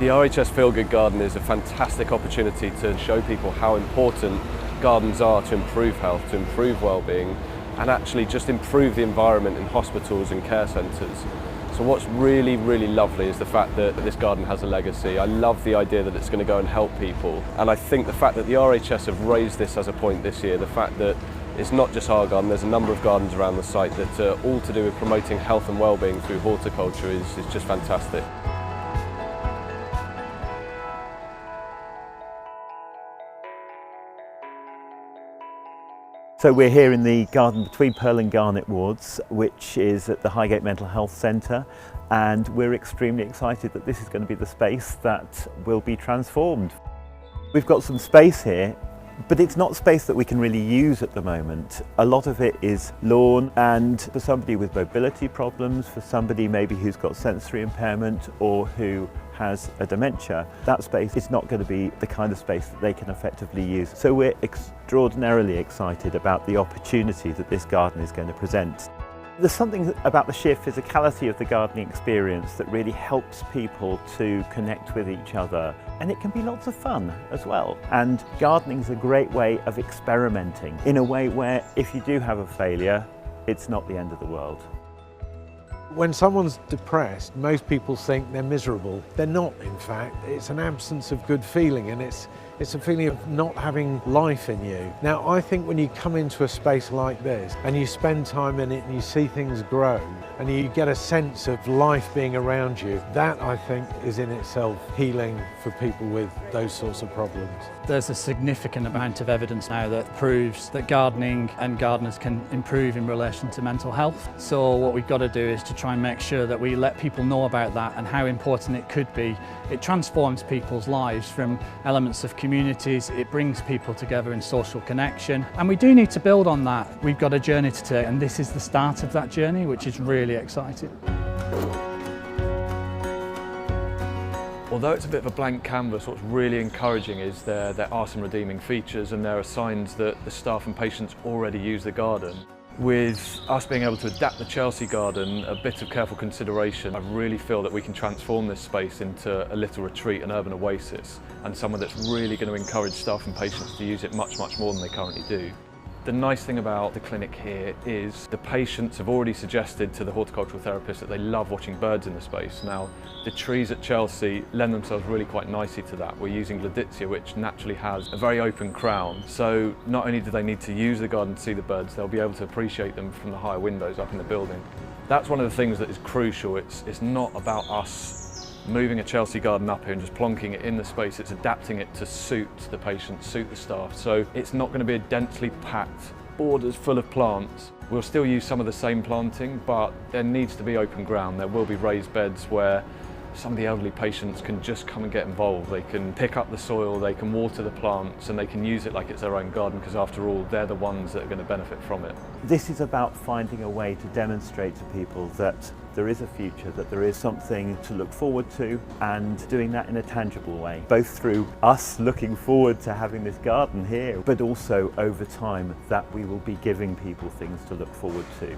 The RHS Feel Good Garden is a fantastic opportunity to show people how important gardens are to improve health, to improve well-being, and actually just improve the environment in hospitals and care centres. So what's really, really lovely is the fact that this garden has a legacy. I love the idea that it's going to go and help people. And I think the fact that the RHS have raised this as a point this year, the fact that it's not just our garden, there's a number of gardens around the site that are all to do with promoting health and well-being through horticulture is just fantastic. So we're here in the garden between Pearl and Garnet wards, which is at the Highgate Mental Health Centre, and we're extremely excited that this is going to be the space that will be transformed. We've got some space here, but it's not space that we can really use at the moment. A lot of it is lawn, and for somebody with mobility problems, for somebody maybe who's got sensory impairment or who has a dementia, that space is not going to be the kind of space that they can effectively use. So we're extraordinarily excited about the opportunity that this garden is going to present. There's something about the sheer physicality of the gardening experience that really helps people to connect with each other, and it can be lots of fun as well. And gardening is a great way of experimenting in a way where if you do have a failure, it's not the end of the world. When someone's depressed, most people think they're miserable. They're not, in fact. It's an absence of good feeling, and it's a feeling of not having life in you. Now, I think when you come into a space like this and you spend time in it and you see things grow and you get a sense of life being around you, that I think is in itself healing for people with those sorts of problems. There's a significant amount of evidence now that proves that gardening and gardeners can improve in relation to mental health. So what we've got to do is to try and make sure that we let people know about that and how important it could be. It transforms people's lives from elements of communities, it brings people together in social connection, and we do need to build on that. We've got a journey to take, and this is the start of that journey, which is really exciting. Although it's a bit of a blank canvas, what's really encouraging is there are some redeeming features, and there are signs that the staff and patients already use the garden. With us being able to adapt the Chelsea garden, a bit of careful consideration, I really feel that we can transform this space into a little retreat, an urban oasis, and somewhere that's really going to encourage staff and patients to use it much, much more than they currently do. The nice thing about the clinic here is the patients have already suggested to the horticultural therapist that they love watching birds in the space. Now, the trees at Chelsea lend themselves really quite nicely to that. We're using Ladizia, which naturally has a very open crown. So not only do they need to use the garden to see the birds, they'll be able to appreciate them from the higher windows up in the building. That's one of the things that is crucial. It's not about us moving a Chelsea garden up here and just plonking it in the space. It's adapting it to suit the patients, suit the staff. So it's not going to be a densely packed borders full of plants. We'll still use some of the same planting, but there needs to be open ground. There will be raised beds where some of the elderly patients can just come and get involved. They can pick up the soil, they can water the plants, and they can use it like it's their own garden, because after all, they're the ones that are going to benefit from it. This is about finding a way to demonstrate to people that there is a future, that there is something to look forward to, and doing that in a tangible way, both through us looking forward to having this garden here, but also over time that we will be giving people things to look forward to.